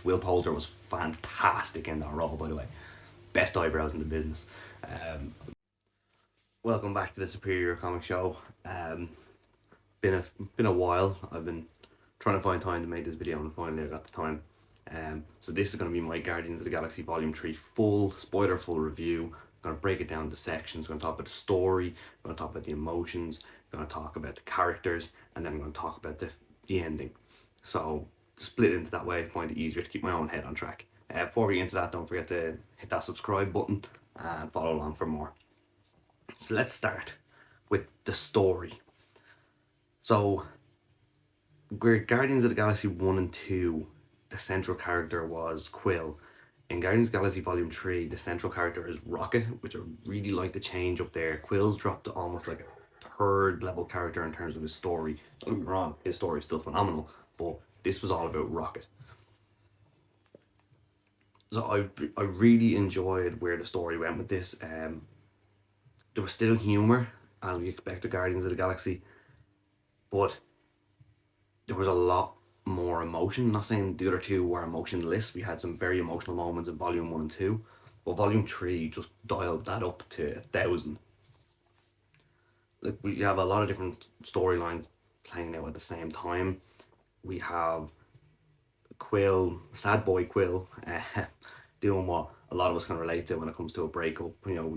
Will Poulter was fantastic in that role, by the way. Best eyebrows in the business. Um, Welcome back to the Superior Comic Show. Been a been a while. I've been trying to find time to make this video, and finally I got the time. So this is going to be my Guardians of the Galaxy Volume 3 full, spoiler-full review. I'm going to break it down into sections. I'm going to talk about the story, I'm going to talk about the emotions, I'm going to talk about the characters, and then I'm going to talk about the ending. So split into that way, I find it easier to keep my own head on track. Before we get into that, don't forget to hit that subscribe button and follow along for more. So let's start with the story. So, Guardians of the Galaxy 1 and 2, the central character was Quill. In Guardians of the Galaxy Volume 3, the central character is Rocket, which I really like the change up there. Quill's dropped to almost like a third level character in terms of his story. Don't get me wrong, his story is still phenomenal, but this was all about Rocket. So I really enjoyed where the story went with this. There was still humour, as we expect of Guardians of the Galaxy, but there was a lot more emotion. I'm not saying the other two were emotionless. We had some very emotional moments in Volume 1 and 2, but Volume 3 just dialed that up to 1,000. Like, we have a lot of different storylines playing out at the same time. We have Quill, sad boy Quill, doing what a lot of us can relate to when it comes to a breakup,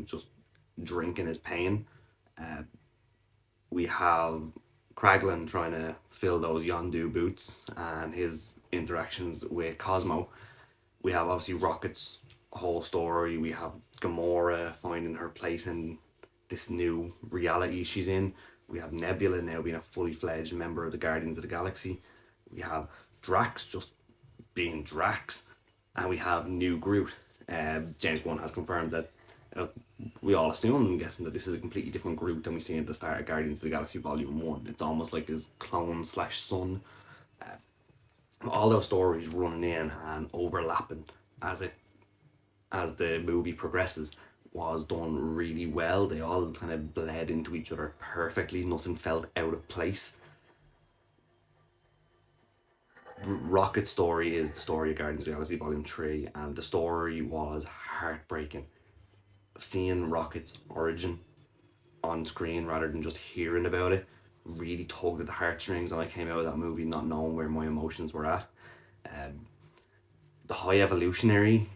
just drinking his pain. We have Kraglin trying to fill those Yondu boots and his interactions with Cosmo. We have obviously Rocket's whole story. We have Gamora finding her place in this new reality she's in. We have Nebula now being a fully fledged member of the Guardians of the Galaxy. We have Drax just being Drax. And we have new Groot. James Gunn has confirmed that we all assume, I'm guessing, that this is a completely different Groot than we see at the start of Guardians of the Galaxy Volume 1. It's almost like his clone slash son. All those stories running in and overlapping as the movie progresses was done really well. They all kind of bled into each other perfectly. Nothing felt out of place. Rocket's story is the story of Guardians of the Galaxy Volume 3, and the story was heartbreaking. Seeing Rocket's origin on screen rather than just hearing about it really tugged at the heartstrings, and I came out of that movie not knowing where my emotions were at. The High Evolutionary,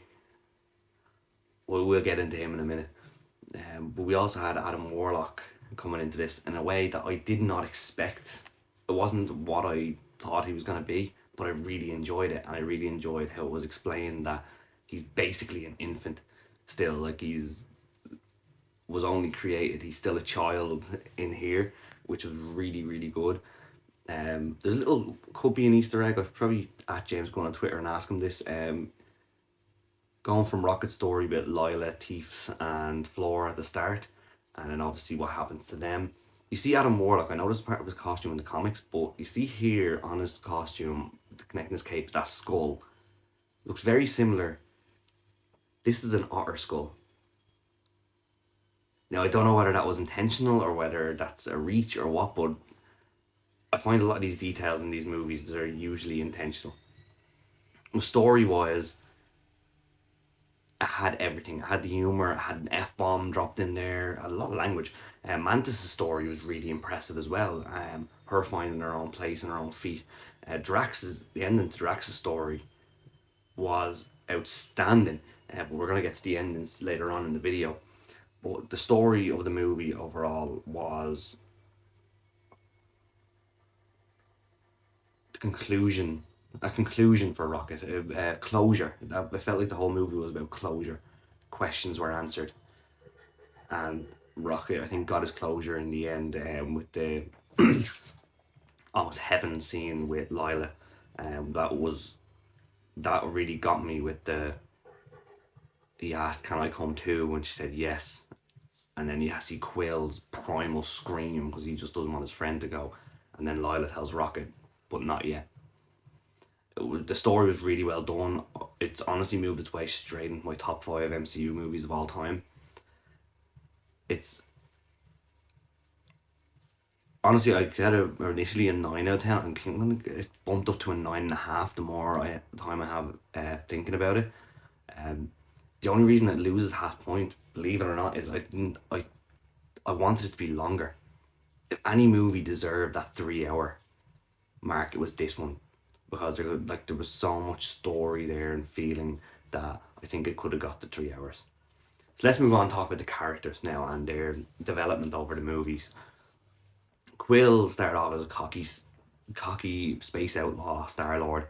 we'll get into him in a minute, but we also had Adam Warlock coming into this in a way that I did not expect. It wasn't what I thought he was going to be, but I really enjoyed it, and I really enjoyed how it was explained that he's basically an infant still. Like, was only created, he's still a child in here, which was really, really good. There's a little, could be an Easter egg. I'd probably at James Gunn on Twitter and ask him this. Going from Rocket's story with Lila, Teefs and Flora at the start, and then obviously what happens to them. You see Adam Warlock, I know this is part of his costume in the comics, but you see here on his costume, connecting his cape, that skull looks very similar. This is an otter skull. Now, I don't know whether that was intentional or whether that's a reach or what, but I find a lot of these details in these movies that are usually intentional. Story-wise, it had everything. It had the humour, it had an F-bomb dropped in there, a lot of language. Mantis' story was really impressive as well. Her finding her own place and her own feet. The ending to Drax's story was outstanding, but we're going to get to the endings later on in the video. But the story of the movie overall was a conclusion for Rocket, closure. I felt like the whole movie was about closure. Questions were answered, and Rocket, I think, got his closure in the end, with the almost heaven scene with Lila. That really got me with he asked, "Can I come too?" and she said yes. And then you see Quill's primal scream because he just doesn't want his friend to go. And then Lila tells Rocket, but not yet. The story was really well done. It's honestly moved its way straight into my top 5 MCU movies of all time. It's honestly, I had it initially a 9 out of 10. I'm gonna get it bumped up to a 9.5 the more time I have thinking about it. Um, the only reason it loses half point, believe it or not, is I wanted it to be longer. If any movie deserved that 3 hour mark, it was this one, because there was so much story there and feeling that I think it could have got the 3 hours. So let's move on and talk about the characters now and their development over the movies. Quill started off as a cocky space outlaw, Star Lord.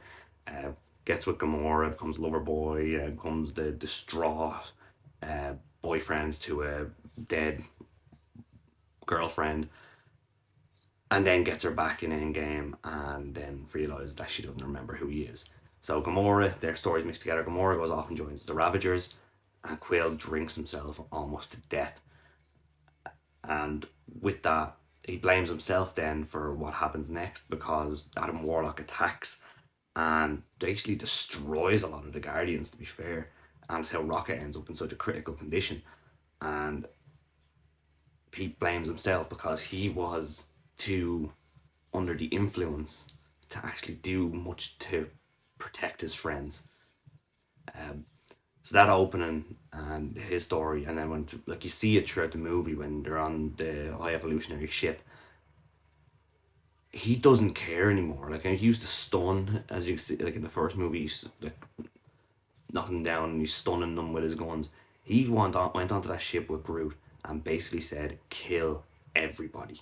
Uh, Gets with Gamora, becomes lover boy, becomes the distraught uh, boyfriend to a dead girlfriend, and then gets her back in Endgame, and then realizes that she doesn't remember who he is. So Gamora, their stories mixed together. Gamora goes off and joins the Ravagers, and Quill drinks himself almost to death. And with that, he blames himself then for what happens next, because Adam Warlock attacks and basically destroys a lot of the Guardians, to be fair. And it's how Rocket ends up in such a critical condition. And Pete blames himself because he was too under the influence to actually do much to protect his friends. Um, so that opening and his story, and then when like you see it throughout the movie when they're on the high evolutionary ship, he doesn't care anymore. Like he used to stun, as you see, like in the first movie, he's like knocking them down and he's stunning them with his guns. He went onto that ship with Groot and basically said, "Kill everybody."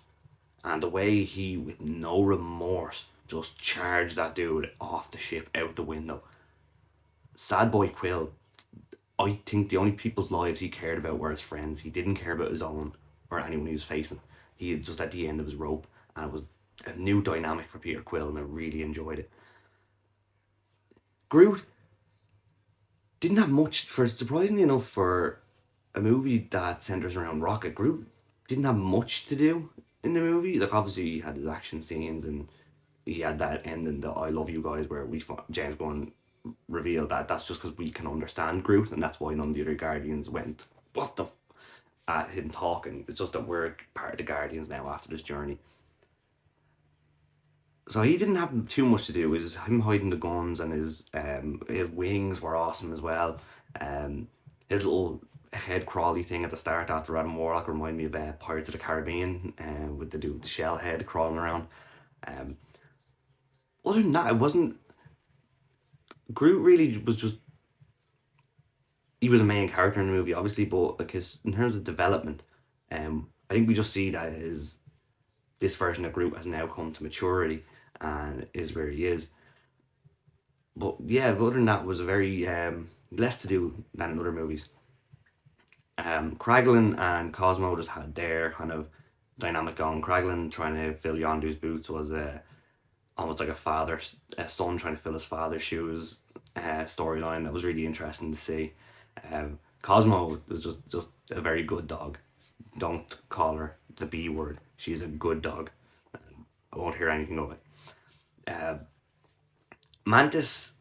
And the way he, with no remorse, just charged that dude off the ship out the window. Sad boy Quill, I think the only people's lives he cared about were his friends. He didn't care about his own or anyone he was facing. He was just at the end of his rope, and it was a new dynamic for Peter Quill, and I really enjoyed it. Groot didn't have much for, surprisingly enough, for a movie that centers around Rocket. Groot didn't have much to do in the movie. Like obviously he had his action scenes and he had that ending, the "I love you guys," where James Gunn revealed that that's just because we can understand Groot, and that's why none of the other Guardians went what the at him talking. It's just that we're part of the Guardians now after this journey. So he didn't have too much to do. It was him hiding the guns, and his wings were awesome as well. Um, his little head crawly thing at the start after Adam Warlock reminded me of Pirates of the Caribbean, with the dude with the shell head crawling around. Um, Other than that, it wasn't. Groot really was just, he was a main character in the movie, obviously, but like his, in terms of development, I think we just see that his this version of Groot has now come to maturity and is where he is. But yeah, other than that, was a very less to do than in other movies. Kraglin and Cosmo just had their kind of dynamic going. Kraglin trying to fill Yondu's boots was almost like a son trying to fill his father's shoes storyline. That was really interesting to see. Cosmo was just a very good dog. Don't call her the B word. She's a good dog. I won't hear anything of it. Uh, Mantis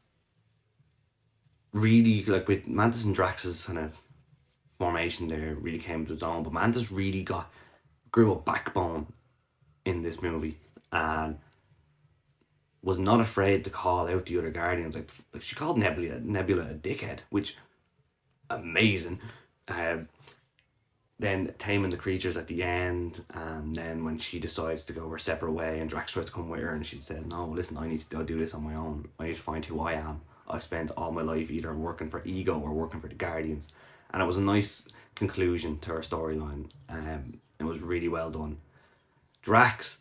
really, like with Mantis and Drax's kind of formation there, really came to its own. But Mantis really grew a backbone in this movie and was not afraid to call out the other Guardians. Like she called Nebula a dickhead, which amazing. Uh, then taming the creatures at the end, and then when she decides to go her separate way, and Drax tries to come with her, and she says, "No, listen, I need to go do this on my own. I need to find who I am. I've spent all my life either working for Ego or working for the Guardians," and it was a nice conclusion to her storyline. It was really well done. Drax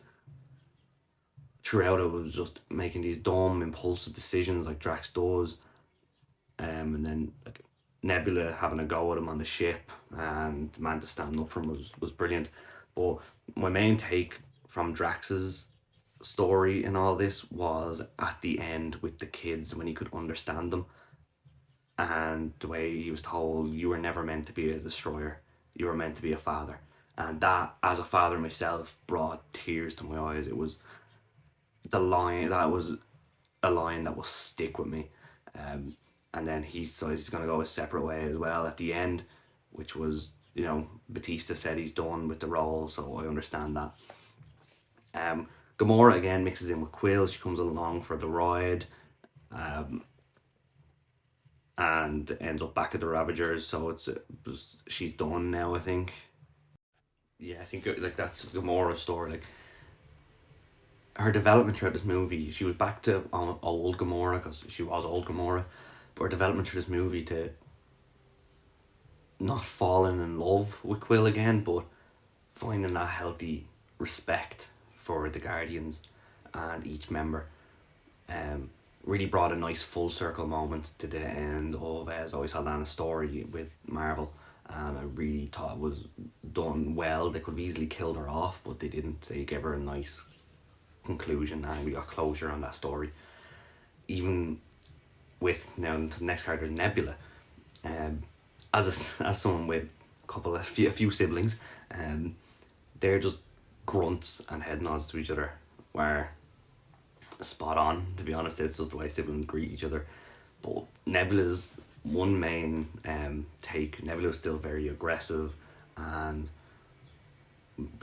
throughout it was just making these dumb, impulsive decisions like Drax does, and then like Nebula having a go at him on the ship, and Mantis standing up for him was brilliant. But my main take from Drax's story in all this was at the end with the kids, when he could understand them, and the way he was told, "You were never meant to be a destroyer. You were meant to be a father." And that, as a father myself, brought tears to my eyes. It was the line that was a line that will stick with me. And then he decides he's going to go a separate way as well at the end, which was, Batista said he's done with the role, so I understand that. Gamora again mixes in with Quill. She comes along for the ride, and ends up back at the Ravagers. So she's done now, I think. Yeah, I think like that's Gamora's story. Like her development throughout this movie, she was back to old Gamora because she was old Gamora, but her development through this movie to not falling in love with Quill again, but finding that healthy respect for the Guardians and each member. Um, really brought a nice full circle moment to the end of Zoe Saldana's story with Marvel, and I really thought it was done well. They could have easily killed her off, but they didn't. They gave her a nice conclusion, and we got closure on that story. Even with now the next character, Nebula, as someone with a few siblings, they're just grunts and head nods to each other, where spot on, to be honest. It's just the way siblings greet each other. But Nebula's one main take. Nebula's still very aggressive, and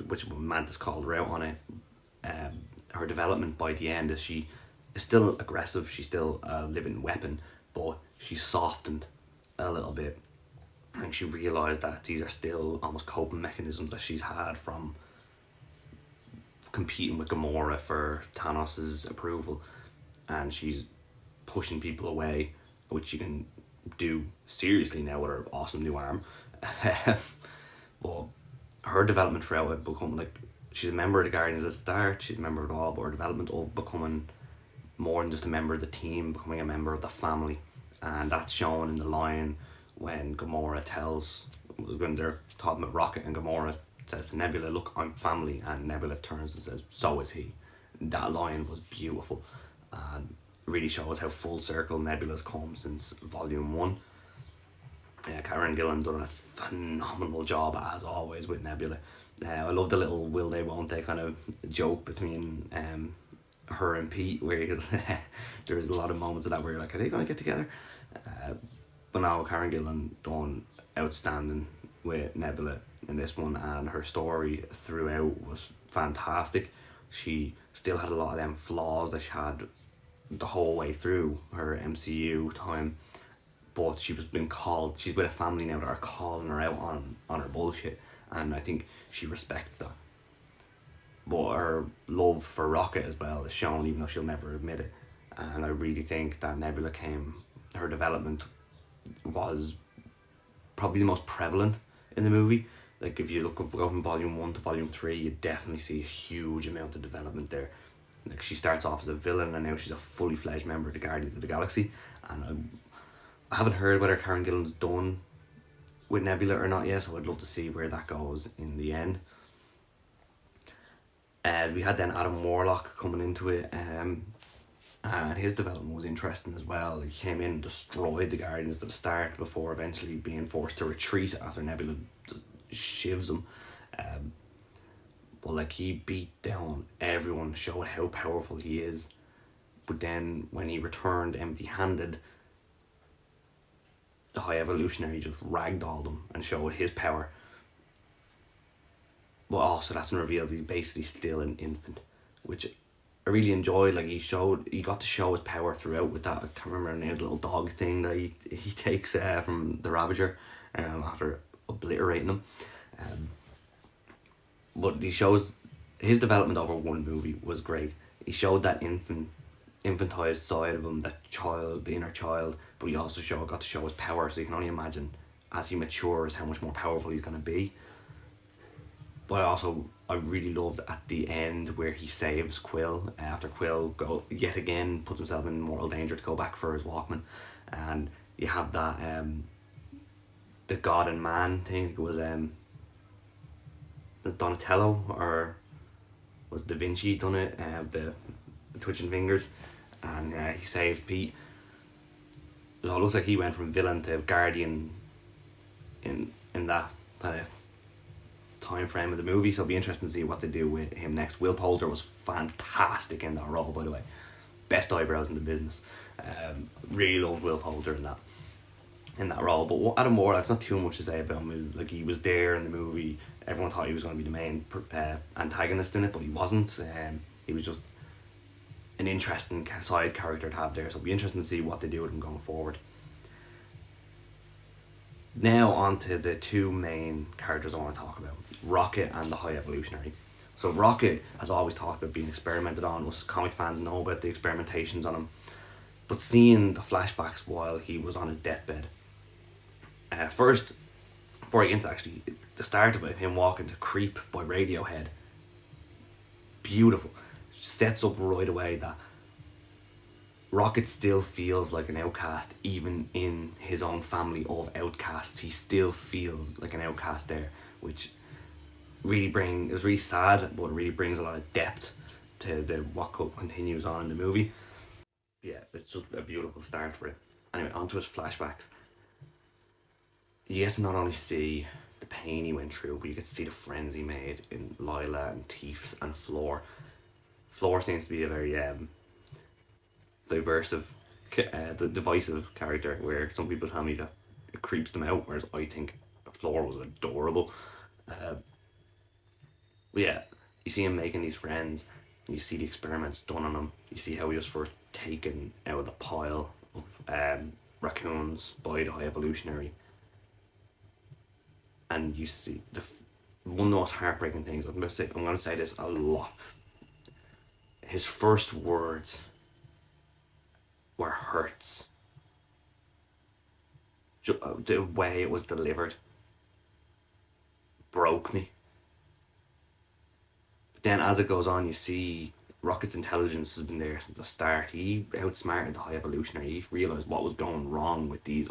which Mantis called her out on it. Her development by the end is she is still aggressive. She's still a living weapon, but she's softened a little bit, and she realised that these are still almost coping mechanisms that she's had from competing with Gamora for Thanos' approval, and she's pushing people away, which she can do seriously now with her awesome new arm. But her development throughout it become like she's a member of the Guardians at the start, she's a member of it all, but her development of becoming more than just a member of the team, becoming a member of the family, and that's shown in the line when they're talking about Rocket, and Gamora says to Nebula, "Look, I'm family," and Nebula turns and says, "So is he." That line was beautiful, and really shows how full circle Nebula's come since Volume 1. Karen Gillan done a phenomenal job as always with Nebula. I love the little will they won't they kind of joke between her and Pete, where there's a lot of moments of that where you're like, are they going to get together? But now Karen Gillan done outstanding with Nebula in this one, and her story throughout was fantastic. She still had a lot of them flaws that she had the whole way through her MCU time, but she's with a family now that are calling her out on her bullshit, and I think she respects that. But her love for Rocket as well is shown, even though she'll never admit it, and I really think that her development was probably the most prevalent in the movie. Like if you go from Volume 1 to Volume 3, you definitely see a huge amount of development there. Like she starts off as a villain, and now she's a fully fledged member of the Guardians of the Galaxy, and I haven't heard whether Karen Gillan's done with Nebula or not yet, so I'd love to see where that goes in the end. We had then Adam Warlock coming into it, and his development was interesting as well. He came in and destroyed the Guardians at the start before eventually being forced to retreat after Nebula just shivs him. But like he beat down everyone, showed how powerful he is. But then when he returned empty-handed, the High Evolutionary just ragdolled him and showed his power. But also that's when revealed he's basically still an infant, which I really enjoyed. Like he got to show his power throughout with that. I can't remember the little dog thing that he takes from the Ravager after obliterating him. But he shows his development over one movie was great. He showed that infantized side of him, that child, the inner child, but he also got to show his power, so you can only imagine as he matures how much more powerful he's going to be. But I really loved at the end where he saves Quill after Quill yet again puts himself in mortal danger to go back for his Walkman, and you have that the God and Man thing. It was Donatello, or was Da Vinci done it, the twitching fingers, and he saves Pete. So it looks like he went from villain to guardian in that kind of time frame of the movie, so it'll be interesting to see what they do with him next. Will Poulter was fantastic in that role, by the way. Best eyebrows in the business. Really loved Will Poulter in that. in that role. But Adam Warlock's not too much to say about him. Is like he was there in the movie. Everyone thought he was going to be the main antagonist in it, but he wasn't. He was just an interesting side character to have there. So it'll be interesting to see what they do with him going forward. Now on to the two main characters I want to talk about: Rocket and the High Evolutionary. So Rocket has always talked about being experimented on. Us comic fans know about the experimentations on him, but seeing the flashbacks while he was on his deathbed. First, before I get into actually the start of it, him walking to "Creep" by Radiohead, beautiful, sets up right away that Rocket still feels like an outcast, even in his own family of outcasts. He still feels like an outcast there, which it was really sad, but it really brings a lot of depth to what continues on in the movie. Yeah, it's just a beautiful start for it. Anyway, onto his flashbacks. You get to not only see the pain he went through, but you get to see the friends he made in Lila and Teefs and Floor. Floor seems to be a very divisive character, where some people tell me that it creeps them out, whereas I think Floor was adorable. But yeah, you see him making these friends, and you see the experiments done on him. You see how he was first taken out of the pile of raccoons by the High Evolutionary, and you see one of the most heartbreaking things. I'm going to say this a lot. His first words were hurts. The way it was delivered broke me. But then as it goes on, you see Rocket's intelligence has been there since the start. He outsmarted the High Evolutionary. He realised what was going wrong with these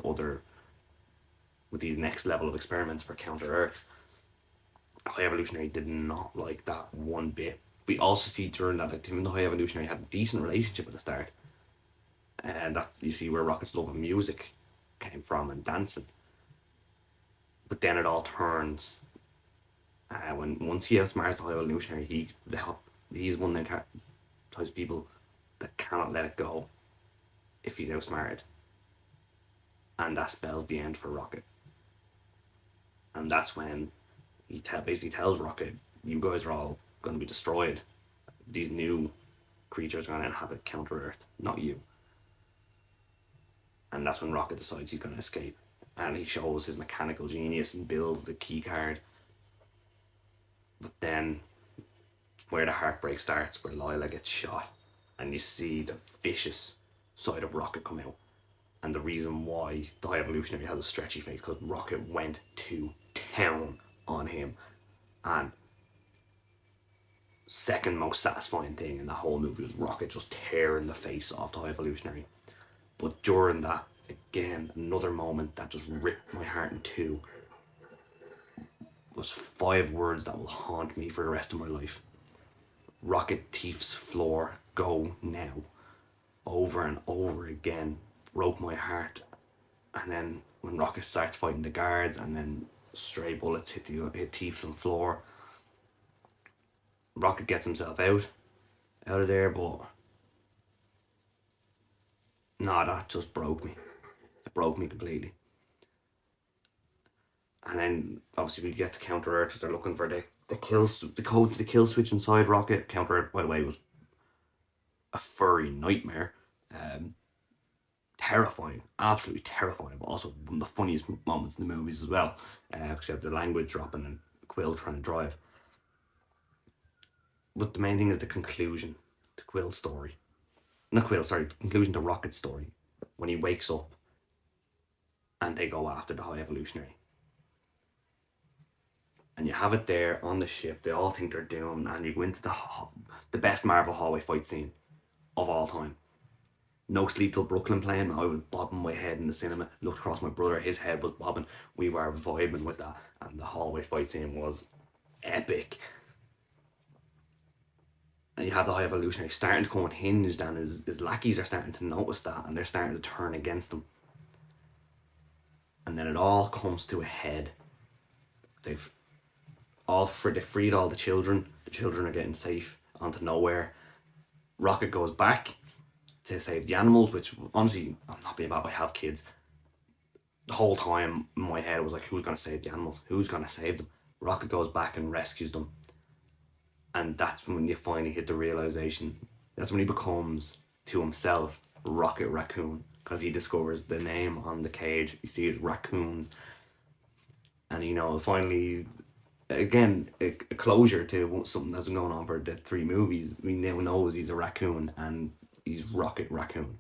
next level of experiments for Counter Earth. The High Evolutionary did not like that one bit. We also see during that him and the High Evolutionary had a decent relationship at the start. And that you see where Rocket's love of music came from and dancing. But then it all turns once he outsmarts the High Evolutionary, he's one of the types of people that cannot let it go if he's outsmarted, and that spells the end for Rocket. And that's when he basically tells Rocket, "You guys are all going to be destroyed. These new creatures are going to inhabit Counter Earth, not you." And that's when Rocket decides he's going to escape, and he shows his mechanical genius and builds the key card. But then, where the heartbreak starts, where Lila gets shot, and you see the vicious side of Rocket come out. And the reason why the High Evolutionary has a stretchy face, because Rocket went to town on him. And second most satisfying thing in the whole movie was Rocket just tearing the face off the High Evolutionary. But during that, again, another moment that just ripped my heart in two was 5 words that will haunt me for the rest of my life. Rocket, Teefs, Floor, go now. Over and over again, broke my heart. And then when Rocket starts fighting the guards, and then stray bullets hit Teefs and Floor, Rocket gets himself out of there, but nah, that just broke me. It broke me completely. And then obviously we get to Counter Earth. They're looking for the code to the kill switch inside Rocket. Counter Earth, by the way, was a furry nightmare. Terrifying, absolutely terrifying, but also one of the funniest moments in the movies as well. Because you have the language dropping and Quill trying to drive. But the main thing is the conclusion to Quill's story. Not Quill, sorry, conclusion to Rocket's story. When he wakes up and they go after the High Evolutionary. And you have it there on the ship. They all think they're doomed, and you go into the best Marvel hallway fight scene of all time. No Sleep Till Brooklyn playing. I was bobbing my head in the cinema. Looked across my brother, his head was bobbing. We were vibing with that, and the hallway fight scene was epic. And you have the High Evolutionary starting to come unhinged, and his lackeys are starting to notice that, and they're starting to turn against him. And then it all comes to a head. They freed all the children. The children are getting safe onto nowhere. Rocket goes back to save the animals, which honestly, I'm not being bad, I have kids. The whole time in my head, it was like, who's going to save the animals? Who's going to save them? Rocket goes back and rescues them. And that's when you finally hit the realization. That's when he becomes, to himself, Rocket Raccoon. Because he discovers the name on the cage. You see it, raccoons. And, finally, again, a closure to something that's been going on for the 3 movies. We now know he's a raccoon and he's Rocket Raccoon.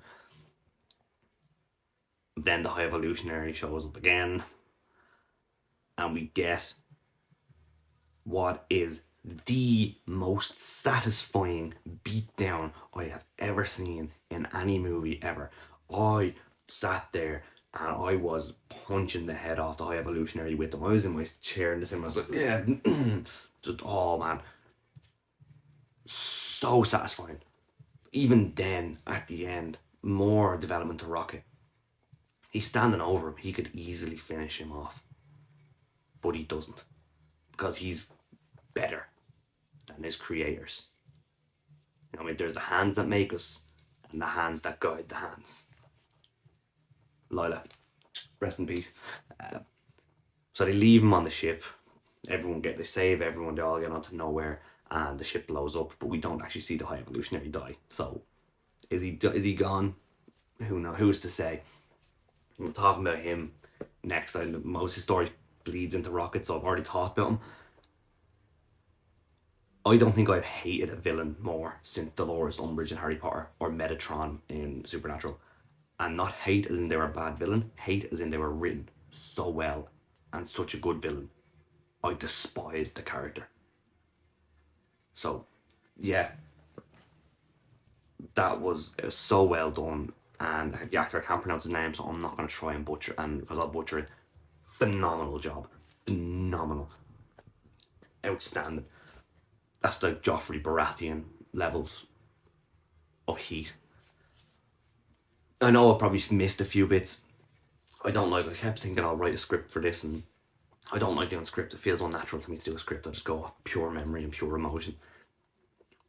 Then the High Evolutionary shows up again, and we get what is the most satisfying beatdown I have ever seen in any movie ever. I sat there and I was punching the head off the High Evolutionary with them. I was in my chair in the cinema. I was like, yeah, just, oh man, so satisfying. Even then, at the end, more development to Rocket. He's standing over him. He could easily finish him off, but he doesn't, because he's better than his creators. There's the hands that make us and the hands that guide the hands. Lila, rest in peace. So they leave him on the ship. They save everyone. They all get onto nowhere, and the ship blows up. But we don't actually see the High Evolutionary die. So, is he gone? Who knows? Who's to say? We're talking about him next. Most of his story bleeds into Rocket, so I've already talked about him. I don't think I've hated a villain more since Dolores Umbridge in Harry Potter or Metatron in Supernatural. And not hate as in they were a bad villain, hate as in they were written so well and such a good villain. I despise the character. So, yeah, that was so well done. And the actor, I can't pronounce his name, so I'm not going to try and butcher, and because I'll butcher it. Phenomenal job. Phenomenal. Outstanding. That's like Joffrey Baratheon levels of heat. I know I probably missed a few bits. I kept thinking I'll write a script for this, and I don't like doing script. It feels unnatural to me to do a script. I just go off pure memory and pure emotion.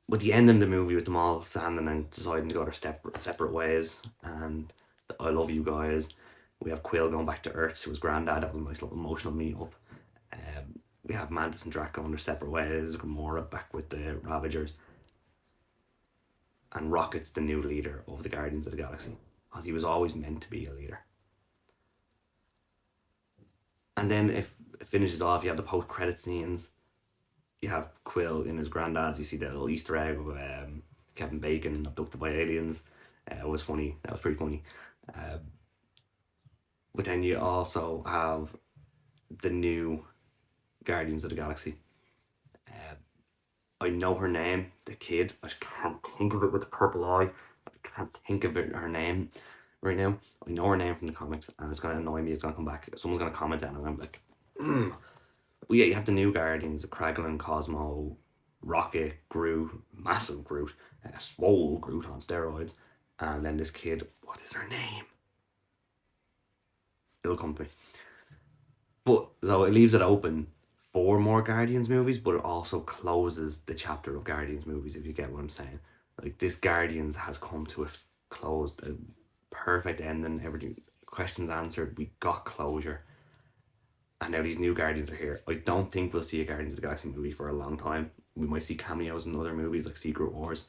But the end of the movie with them all standing and deciding to go their separate ways, and I love you guys. We have Quill going back to Earth to his granddad. That was a nice little emotional meet up. We have Mantis and Drac going their separate ways. Gamora back with the Ravagers. And Rocket's the new leader of the Guardians of the Galaxy, because he was always meant to be a leader. And then if it finishes off, you have the post-credit scenes. You have Quill in his granddad's. You see the little Easter egg of Kevin Bacon abducted by aliens. It was funny. That was pretty funny. But then you also have the new Guardians of the Galaxy. I know her name, the kid. I just can't think of it with the purple eye. I can't think of her name right now. I know her name from the comics, and it's going to annoy me. It's going to come back. Someone's going to comment on it, and I'm like, But yeah, you have the new Guardians, Kraglin, Cosmo, Rocket, Groot, massive Groot, swole Groot on steroids, and then this kid, what is her name? It'll come to me. But so it leaves it open for more Guardians movies, but it also closes the chapter of Guardians movies, if you get what I'm saying. Like, this Guardians has come to a closed, a perfect ending, everything, questions answered, we got closure. And now these new Guardians are here. I don't think we'll see a Guardians of the Galaxy movie for a long time. We might see cameos in other movies like Secret Wars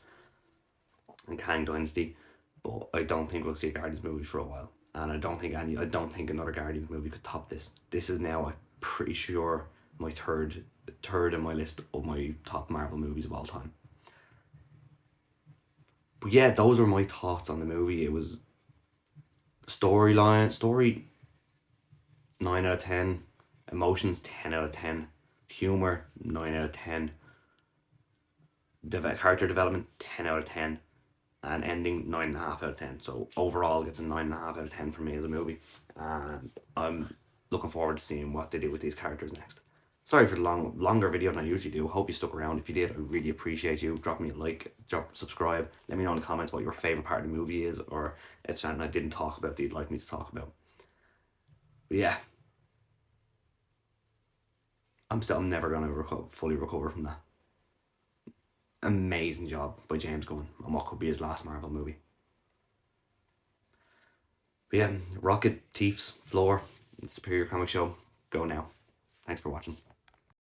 and Kang Dynasty, but I don't think we'll see a Guardians movie for a while. And I don't think another Guardians movie could top this. This is now, I'm pretty sure, my third in my list of my top Marvel movies of all time. But yeah, those were my thoughts on the movie. It was story 9 out of 10, emotions 10 out of 10, humor 9 out of 10, character development 10 out of 10, and ending 9.5 out of 10. So overall, it gets a 9.5 out of 10 for me as a movie, and I'm looking forward to seeing what they do with these characters next. Sorry for the longer video than I usually do. Hope you stuck around. If you did, I really appreciate you. Drop me a like, subscribe. Let me know in the comments what your favorite part of the movie is, or it's something I didn't talk about that you'd like me to talk about. But yeah, I'm never gonna fully recover from that. Amazing job by James Gunn on what could be his last Marvel movie. But yeah, Rocket, Thief's, Floor, Superior Comic Show. Go now. Thanks for watching.